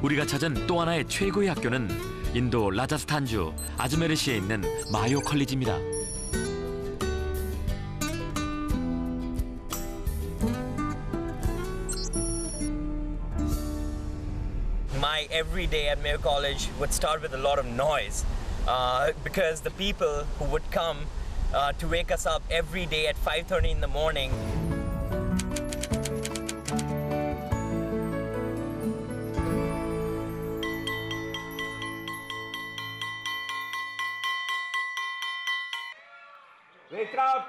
우리가 찾은 또 하나의 최고의 학교는 인도 라자스탄주 아즈메르시에 있는 마요 컬리지입니다. My every day at Mayo College would start with a lot of noise because the people who would come to wake us up every day at 5:30 in the morning. Wake up!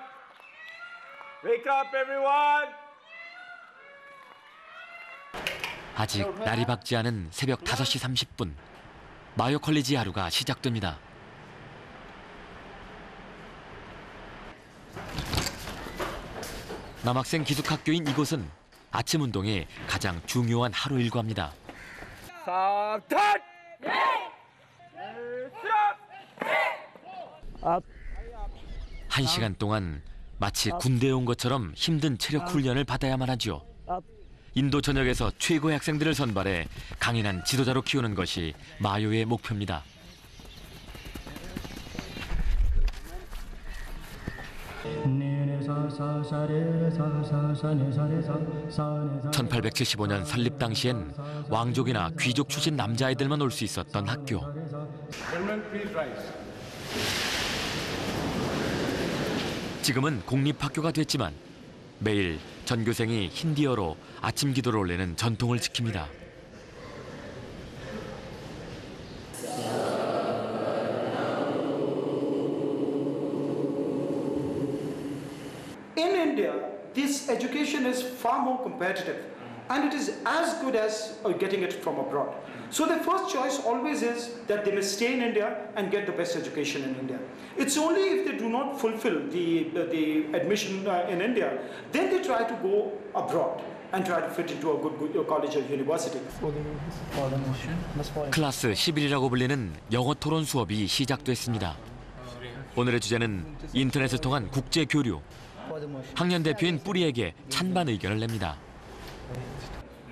Wake up, everyone! 아직 날이 밝지 않은 새벽 5시 30분. 마요 컬리지 하루가 시작됩니다. 남학생 기숙학교인 이곳은 아침 운동의 가장 중요한 하루 일과입니다. 1시간 동안 마치 군대에 온 것처럼 힘든 체력 훈련을 받아야만 하죠. 인도 전역에서 최고의 학생들을 선발해 강인한 지도자로 키우는 것이 마요의 목표입니다. 1875년 설립 당시엔 왕족이나 귀족 출신 남자아이들만 올 수 있었던 학교. 지금은 공립학교가 됐지만 매일 전교생이 힌디어로 아침 기도를 올리는 전통을 지킵니다. In India, this education is far more competitive and it is as good as getting it from abroad. So the first choice always is that they must stay in India and get the best education in India. It's only if they do not fulfill the admission in India, then they try to go abroad and try to fit into a good college or university. 클래스 11이라고 불리는 영어 토론 수업이 시작됐습니다. 오늘의 주제는 인터넷을 통한 국제 교류. 학년 대표인 뿌리에게 찬반 의견을 냅니다.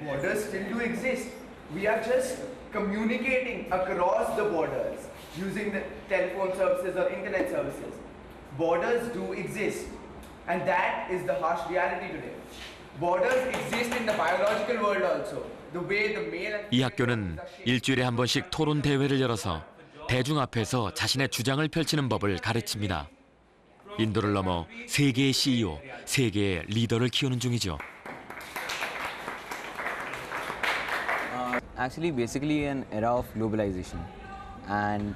Borders still do exist. We are just communicating across the borders using the telephone services or internet services. Borders do exist, and that is the harsh reality today. Borders exist in the biological world also. The way the male and 이 학교는 일주일에 한 번씩 토론 대회를 열어서 대중 앞에서 자신의 주장을 펼치는 법을 가르칩니다. 인도를 넘어 세계의 CEO, 세계의 리더를 키우는 중이죠. Actually, basically an era of globalization, and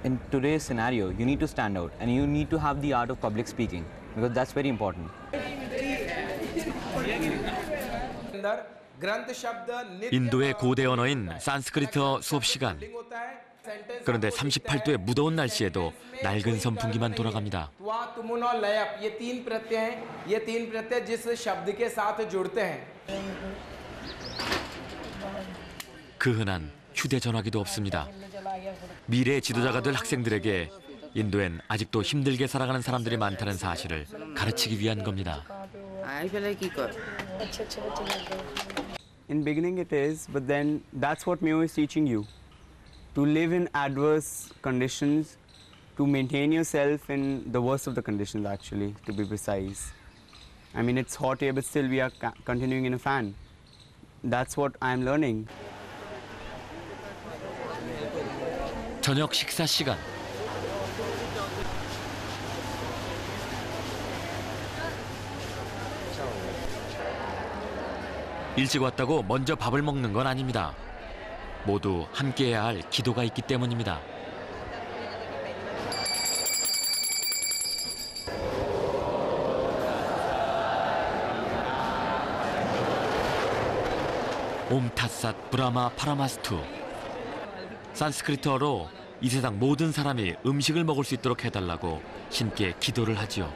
in today's scenario, you need to stand out, and you need to have the art of public speaking because that's very important. 인도의 고대 언어인 산스크리트어 수업 시간. 그런데 38도의 무더운 날씨에도 낡은 선풍기만 돌아갑니다. 그 흔한 휴대전화기도 없습니다. 미래의 지도자가 될 학생들에게 인도엔 아직도 힘들게 살아가는 사람들이 많다는 사실을 가르치기 위한 겁니다. In beginning it is, but then that's what Mayo is teaching you. To live in adverse conditions, to maintain yourself in the worst of the conditions actually, to be precise. I mean, it's hot here, but still we are continuing in a fan. That's what I'm learning. 저녁 식사 시간. 일찍 왔다고 먼저 밥을 먹는 건 아닙니다. 모두 함께해야 할 기도가 있기 때문입니다. 옴 탓삿 브라마 파라마스투. 산스크리트어로 이 세상 모든 사람이 음식을 먹을 수 있도록 해달라고 신께 기도를 하지요.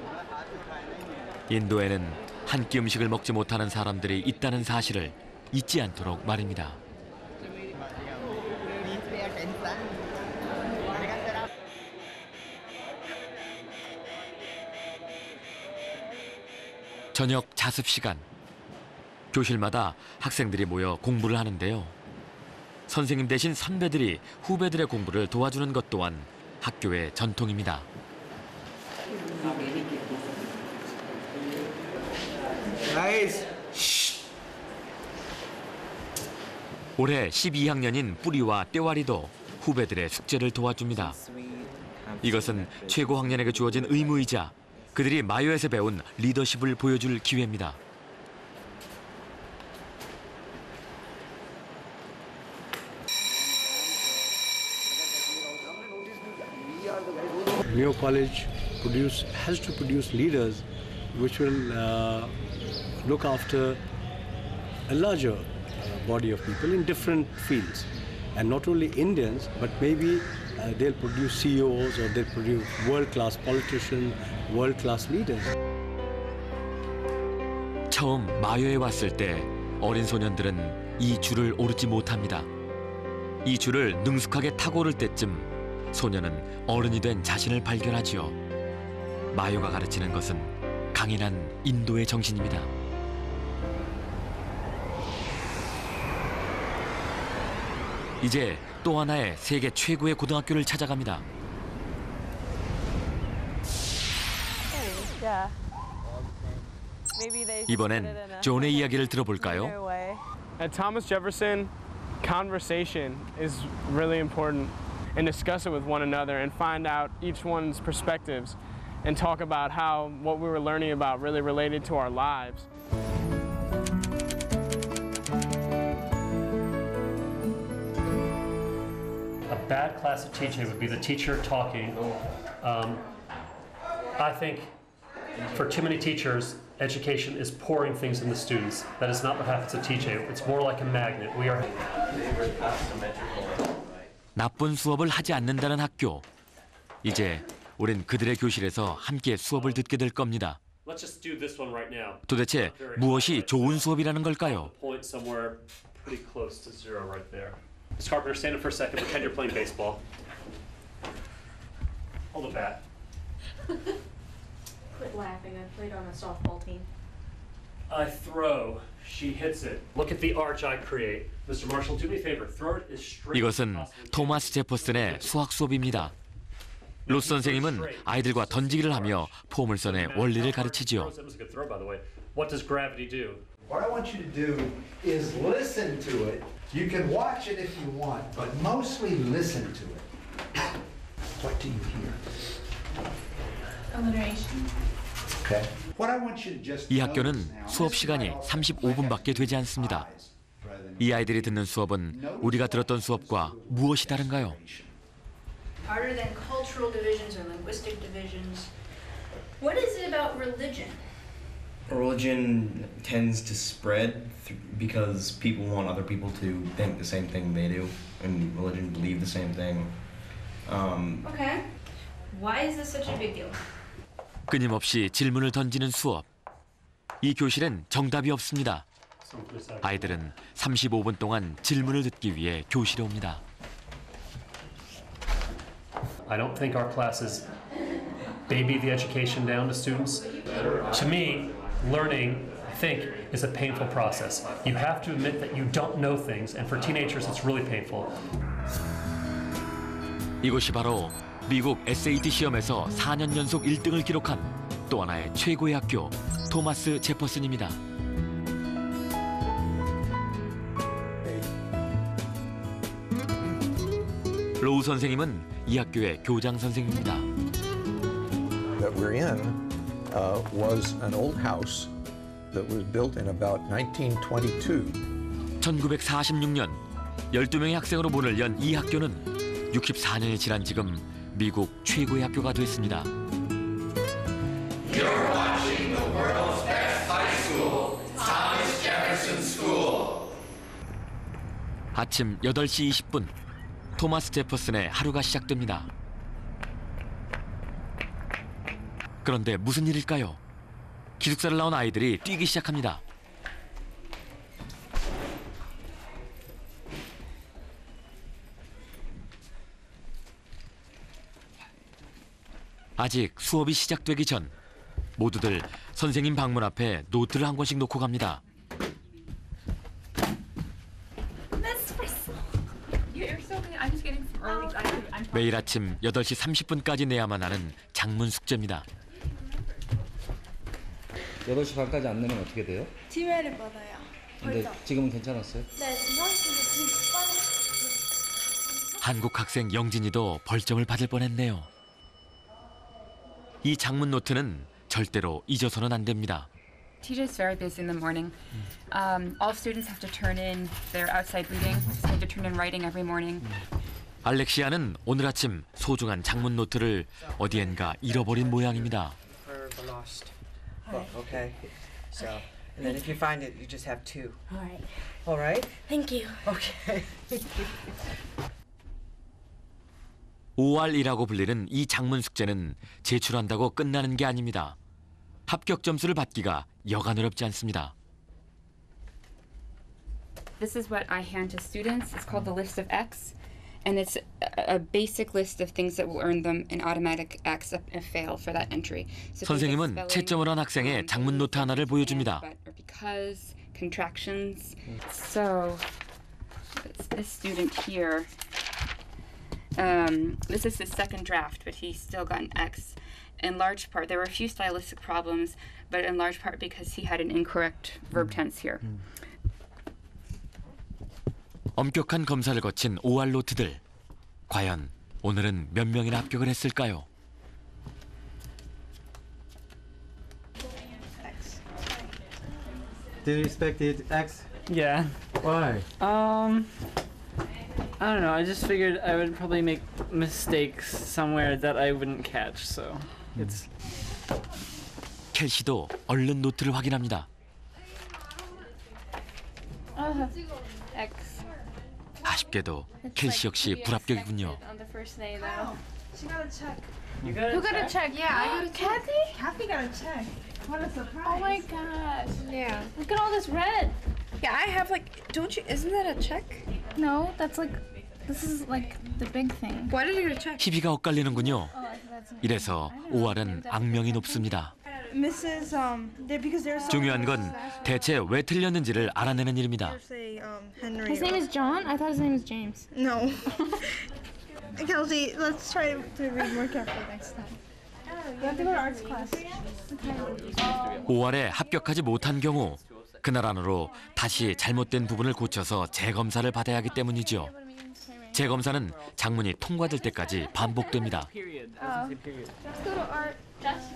인도에는 한 끼 음식을 먹지 못하는 사람들이 있다는 사실을 잊지 않도록 말입니다. 저녁 자습 시간. 교실마다 학생들이 모여 공부를 하는데요. 선생님 대신 선배들이 후배들의 공부를 도와주는 것 또한 학교의 전통입니다. Guys, shh. 올해 12학년인 뿌리와 떼와리도 후배들의 숙제를 도와줍니다. 이것은 최고 학년에게 주어진 의무이자 그들이 마요에서 배운 리더십을 보여줄 기회입니다. Mayo College has to produce leaders which will look after a larger body of people in different fields. And not only Indians, but maybe they'll produce CEOs or they'll produce world-class politicians, world-class leaders. 처음 마요에 왔을 때 어린 소년들은 이 줄을 오르지 못합니다. 이 줄을 능숙하게 타고 오를 때쯤 소년은 어른이 된 자신을 발견하지요. 마요가 가르치는 것은 강인한 인도의 정신입니다. 이제 또 하나의 세계 최고의 고등학교를 찾아갑니다. 이번엔 존의 이야기를 들어볼까요? At Thomas Jefferson, conversation is really important, and discuss it with one another and find out each one's perspectives and talk about how what we were learning about really related to our lives. A bad class of teaching would be the teacher talking. I think for too many teachers, education is pouring things in the students. That is not what happens at teaching. It's more like a magnet. We are. 나쁜 수업을 하지 않는다는 학교. 이제 우린 그들의 교실에서 함께 수업을 듣게 될 겁니다. Let's just do this one right now. 도대체 무엇이 좋은 수업이라는 걸까요? Point somewhere pretty close to zero right there. Ms. Carpenter, stand up for a second. Pretend you're playing baseball. Hold a bat. Quit laughing. I played on a softball team. I throw. She hits it. Look at the arch I create. Mr. Marshall, do me a favor. Throw it as straight as 이것은 possible. 토마스 제퍼슨의 수학 수업입니다. 로스 선생님은 아이들과 던지기를 하며 포물선의 원리를 가르치지요. That was a good throw, by the way. What does gravity do? What I want you to do is listen to it. You can watch it if you want, but mostly listen to it. What do you hear? Alliteration. Okay. What I want you to just 이 학교는 수업 시간이 35분밖에 되지 않습니다. 이 아이들이 듣는 수업은 우리가 들었던 수업과 무엇이 다른가요? Harder than cultural divisions or linguistic divisions. What is it about religion? Religion tends to spread because people want other people to think the same thing they do, and religion believe the same thing. Okay. Why is this such a big deal? 끊임없이 질문을 던지는 수업. 이 교실엔 정답이 없습니다. 아이들은 35분 동안 질문을 듣기 위해 교실에 옵니다. I don't think our classes baby the education down to students. To me, learning, I think, is a painful process. You have to admit that you don't know things, and for teenagers, it's really painful. 이곳이 바로 미국 SAT 시험에서 4년 연속 1등을 기록한 또 하나의 최고의 학교, 토마스 제퍼슨입니다. 로우 선생님은 이 학교의 교장 선생님입니다. That we're in was an old house that was built in about 1922. 1946년 12명의 학생으로 문을 연 이 학교는 64년이 지난 지금 미국 최고의 학교가 됐습니다. You're watching the world's best high school, Thomas Jefferson School. 아침 8시 20분 토마스 제퍼슨의 하루가 시작됩니다. 그런데 무슨 일일까요? 기숙사를 나온 아이들이 뛰기 시작합니다. 아직 수업이 시작되기 전 모두들 선생님 방문 앞에 노트를 한 권씩 놓고 갑니다. 매일 아침 8시 30분까지 내야만 하는 장문 숙제입니다. 8시 반까지 안 내면 어떻게 돼요? 지회를 받아요. 근데 벌써. 지금은 괜찮았어요? 네, 한국 학생 영진이도 벌점을 받을 뻔했네요. 이 장문 노트는 절대로 잊어서는 안 됩니다. Teacher's very busy in the morning. All students have to turn in their outside reading. They have to turn in writing every morning. 알렉시아는 오늘 아침 소중한 장문 노트를 어디엔가 잃어버린 모양입니다. For the lost book, okay? So, and then if you find it, you just have 2. All right. All right? Thank you. Okay. 5R이라고 불리는 이 장문 숙제는 제출한다고 끝나는 게 아닙니다. 합격 점수를 받기가 여간 어렵지 않습니다. This is what I hand to students. It's called the list of X. And it's a basic list of things that will earn them an automatic X, a fail for that entry. So 선생님은 채점을 한 학생의 장문 노트 하나를 보여줍니다. Because, contractions. So, this student here, this is his second draft, but he still got an X. In large part, there were a few stylistic problems, but in large part because he had an incorrect verb tense here. 엄격한 검사를 거친 5R 노트들. 과연 오늘은 몇 명이나 합격을 했을까요? Did you expect it X? Yeah. Why? I don't know. I just figured I would probably make mistakes somewhere that I wouldn't catch. So it's. 켈시도 얼른 노트를 확인합니다. X. 아쉽게도 켈시 역시 불합격이군요. On the first day though. She got a check. You got Who got a check? Yeah, I got a check. Kathy? Kathy got a check. What a surprise. Oh my gosh. Yeah. Look at all this red. Yeah, I have like, don't you, isn't that a check? No, that's like, this is like the big thing. Why did you get a check? 희비가 엇갈리는군요. Oh, that's 이래서 5R은 악명이 높습니다. Mrs. Because there's 중요한 건 대체 왜 틀렸는지를 알아내는 일입니다. Henry. His name is John? I thought his name was James. No. Kelsey, let's try to read more carefully next time. You have to go to arts class. 5R에 합격하지 못한 경우 그날 안으로 다시 잘못된 부분을 고쳐서 재검사를 받아야 하기 때문이죠. 재검사는 장문이 통과될 때까지 반복됩니다. Let's go to art. Jess.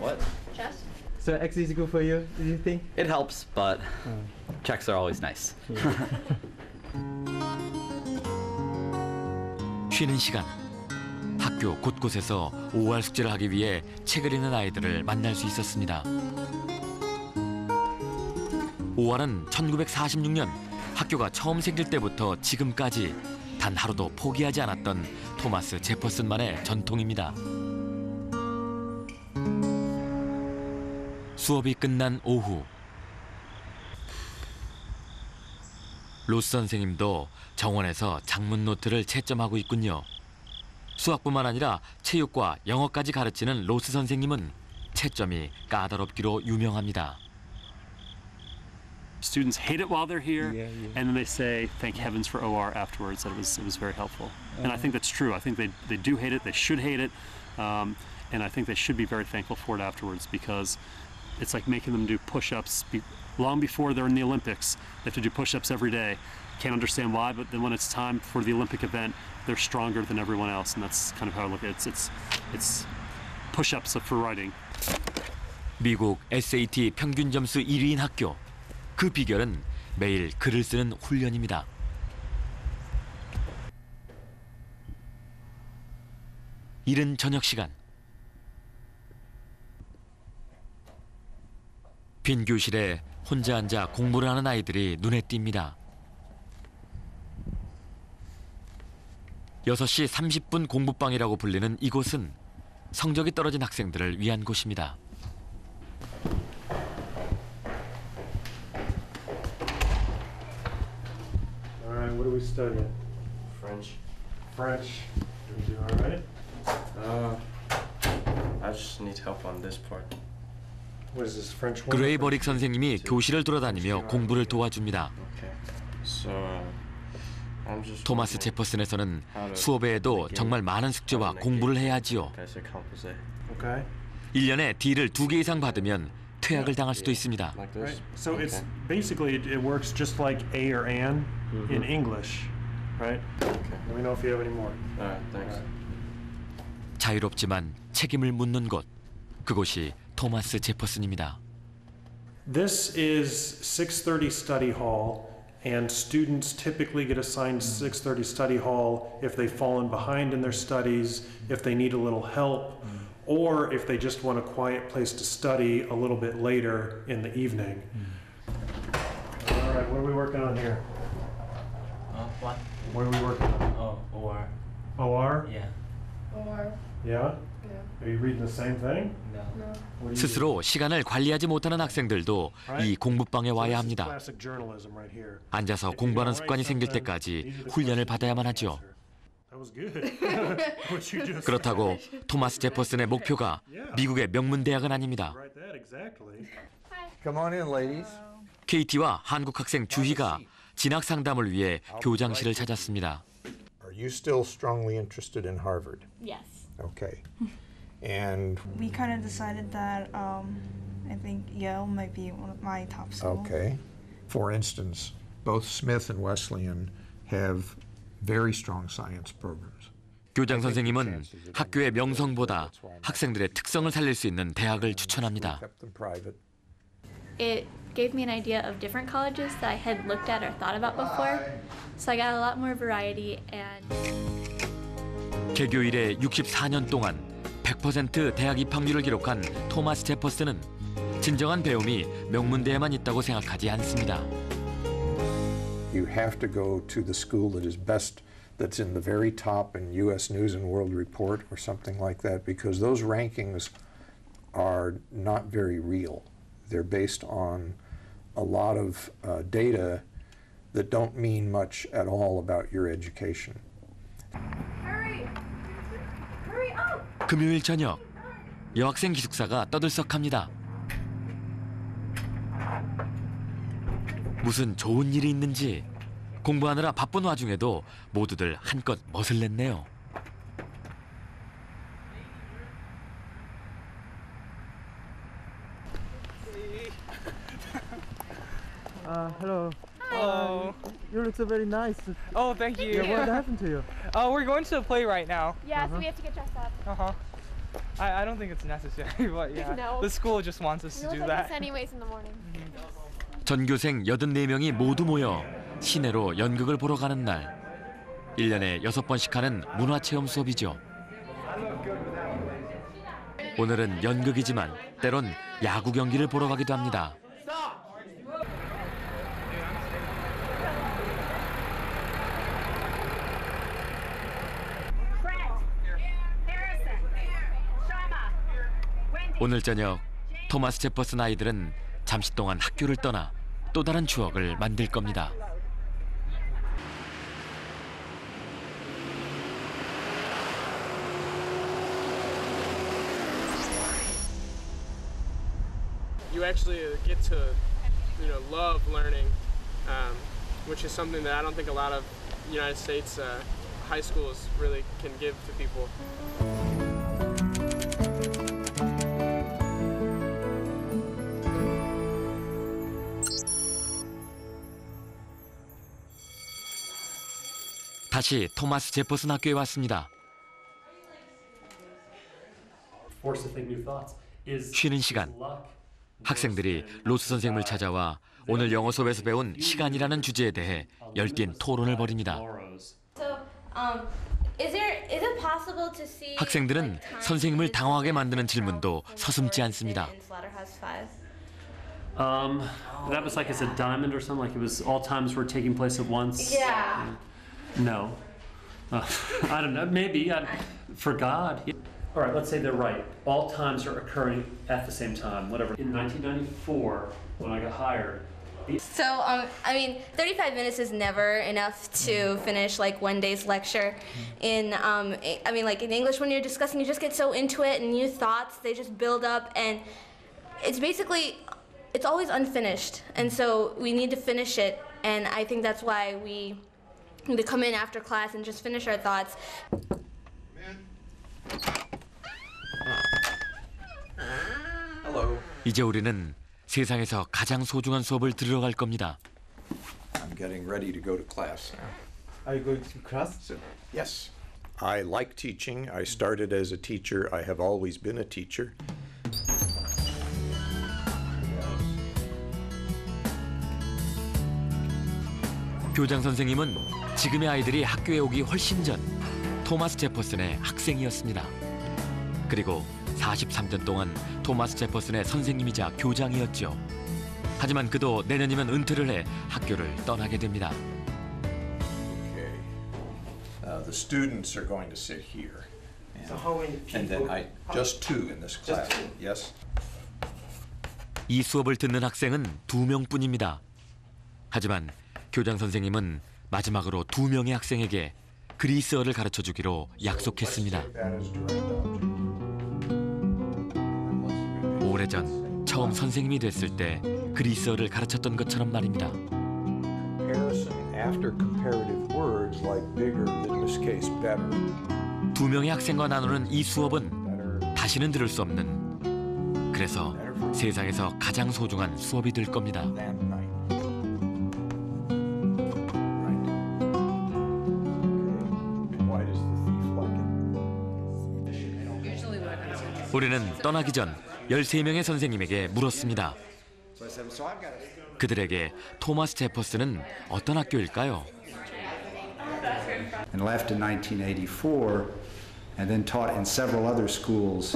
What? Jess. So X is good for you, do you think? It helps, but checks are always nice. 쉬는 시간. 학교 곳곳에서 5R 숙제를 하기 위해 책을 읽는 아이들을 만날 수 있었습니다. 5R은 1946년 학교가 처음 생길 때부터 지금까지 단 하루도 포기하지 않았던 토마스 제퍼슨만의 전통입니다. 수업이 끝난 오후. 로스 선생님도 정원에서 장문 노트를 채점하고 있군요. 수학뿐만 아니라 체육과 영어까지 가르치는 로스 선생님은 채점이 까다롭기로 유명합니다. Students hate it while they're here, and then they say, "Thank heavens for OR" afterwards. That it was very helpful, and I think that's true. I think they do hate it. They should hate it, and I think they should be very thankful for it afterwards because it's like making them do push-ups long before they're in the Olympics. They have to do push-ups every day. Can't understand why, but then when it's time for the Olympic event, they're stronger than everyone else, and that's kind of how I look at it. It's push-ups for writing. 미국 SAT 평균 점수 1위인 학교. 그 비결은 매일 글을 쓰는 훈련입니다. 이른 저녁 시간. 빈 교실에 혼자 앉아 공부를 하는 아이들이 눈에 띕니다. 6시 30분 공부방이라고 불리는 이곳은 성적이 떨어진 학생들을 위한 곳입니다. Alright, what are we studying? French. French. Do we do alright? I just need help on this part. What is this, French 1? 그레이버릭 선생님이 교실을 돌아다니며 공부를 도와줍니다. Okay. So, 토마스 제퍼슨에서는 수업 외에도 정말 많은 숙제와 공부를 해야 하지요. 1년에 D를 2개 이상 받으면 퇴학을 당할 수도 있습니다. Right. So it's basically it works just like A or an in English, right? Let me know if you have any more. Thanks. 자유롭지만 책임을 묻는 곳. 그곳이 토마스 제퍼슨입니다. This is 630 study hall, and students typically get assigned 630 study hall if they've fallen behind in their studies, if they need a little help, or if they just want a quiet place to study a little bit later in the evening. All right, what are we working on here? What? What are we working on? Oh, OR. OR? Yeah. Or Yeah? Are you reading the same thing? No. What do you 스스로 시간을 관리하지 못하는 학생들도 이 공부방에 와야 합니다. Classic journalism right here. 앉아서 공부하는 습관이 생길 때까지 훈련을 받아야만 하죠. That was good. What you just 그렇다고 토마스 제퍼슨의 목표가 미국의 명문 대학은 아닙니다. Write that exactly. Come on in, ladies. KT와 한국 학생 주희가 진학 상담을 위해 교장실을 찾았습니다. Are you still strongly interested in Harvard? yes. Okay. And We kind of decided that I think Yale might be one of my top schools. okay. For instance, both Smith and Wesleyan have very strong science programs. 교장 선생님은 학교의 명성보다 학생들의 특성을 살릴 수 있는 대학을 추천합니다. Kept them private. It gave me an idea of different colleges that I had looked at or thought about before. So I got a lot more variety and 개교 이래 64년 동안 100% 대학 입학률을 기록한 토마스 제퍼슨은 진정한 배움이 명문대에만 있다고 생각하지 않습니다. You have to go to the school that is best, that's in the very top in U.S. News and World Report or something like that, because those rankings are not very real. They're based on a lot of data that don't mean much at all about your education. 금요일 저녁, 여학생 기숙사가 떠들썩합니다. 무슨 좋은 일이 있는지 공부하느라 바쁜 와중에도 모두들 한껏 멋을 냈네요. Hello. Hello. You look so very nice. Oh, thank you. Yeah, what happened to you? We're going to the play right now. Yeah, so we have to get dressed up. I don't think it's necessary, but yeah. No. The school just wants us to We do look like that. this anyways in the morning. 전교생 84명이 모두 모여 시내로 연극을 보러 가는 날. 1년에 6번씩 하는 문화체험 수업이죠. 오늘은 연극이지만 때론 야구 경기를 보러 가기도 합니다. 오늘 저녁 토마스 제퍼슨 아이들은 잠시 동안 학교를 떠나 또 다른 추억을 만들 겁니다. You actually get to, love learning, which is something that I don't think a lot of United States high schools really can give to people. 다시 토마스 제퍼슨 학교에 왔습니다. Force to think new thoughts is 쉬는 시간. 학생들이 로스 선생님을 찾아와 오늘 영어 수업에서 배운 시간이라는 주제에 대해 열띤 토론을 벌입니다. 학생들은 선생님을 당황하게 만드는 질문도 서슴지 않습니다. That was like it's a diamond or something. Like it was all times were taking place at once. Yeah. No. I don't know. Maybe for God. All right. Let's say they're right. All times are occurring at the same time. Whatever. In 1994, when I got hired. So, 35 minutes is never enough to finish like one day's lecture. In English, when you're discussing, you just get so into it, and new thoughts, they just build up, and it's always unfinished. And so we need to finish it, and I think that's why we to come in after class and just finish our thoughts. Hello. 이제 우리는 세상에서 가장 소중한 수업을 들으러 갈 겁니다. I'm getting ready to go to class now. Are you going to class? Yes. I like teaching. I started as a teacher. I have always been a teacher. 교장 선생님은 지금의 아이들이 학교에 오기 훨씬 전 토마스 제퍼슨의 학생이었습니다. 그리고 43년 동안 토마스 제퍼슨의 선생님이자 교장이었죠. 하지만 그도 내년이면 은퇴를 해 학교를 떠나게 됩니다. Okay. The students are going to sit here. So how many And then just two in this class. Yes. 이 수업을 듣는 학생은 2명뿐입니다. 하지만 교장 선생님은 마지막으로 2명의 학생에게 그리스어를 가르쳐 주기로 약속했습니다. 오래전 처음 선생님이 됐을 때 그리스어를 가르쳤던 것처럼 말입니다. Comparison after comparative words like bigger, in this case better. 2명의 학생과 나누는 이 수업은 다시는 들을 수 없는, 그래서 세상에서 가장 소중한 수업이 될 겁니다. 우리는 떠나기 전 13명의 선생님에게 물었습니다. 그들에게 토마스 제퍼슨은 어떤 학교일까요? And left in 1984 and then taught in several other schools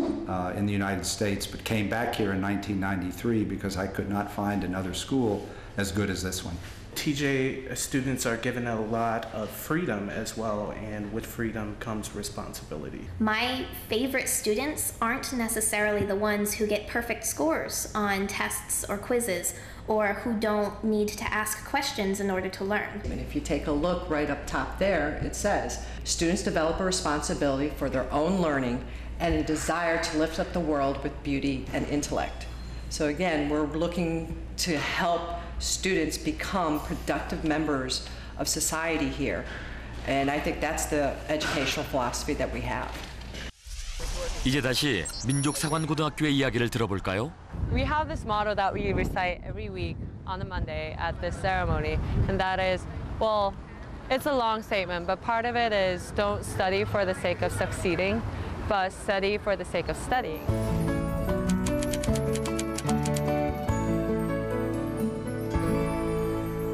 in the United States, but came back here in 1993 because I could not find another school as good as this one. TJ students are given a lot of freedom as well, and with freedom comes responsibility. My favorite students aren't necessarily the ones who get perfect scores on tests or quizzes, or who don't need to ask questions in order to learn. And if you take a look right up top there, it says, students develop a responsibility for their own learning and a desire to lift up the world with beauty and intellect. So again, we're looking to help students become productive members of society here. And I think that's the educational philosophy that we have. 이제 다시 민족사관고등학교의 이야기를 들어볼까요? We have this motto that we recite every week on a Monday at this ceremony, and that is, well, it's a long statement, but part of it is don't study for the sake of succeeding, but study for the sake of studying.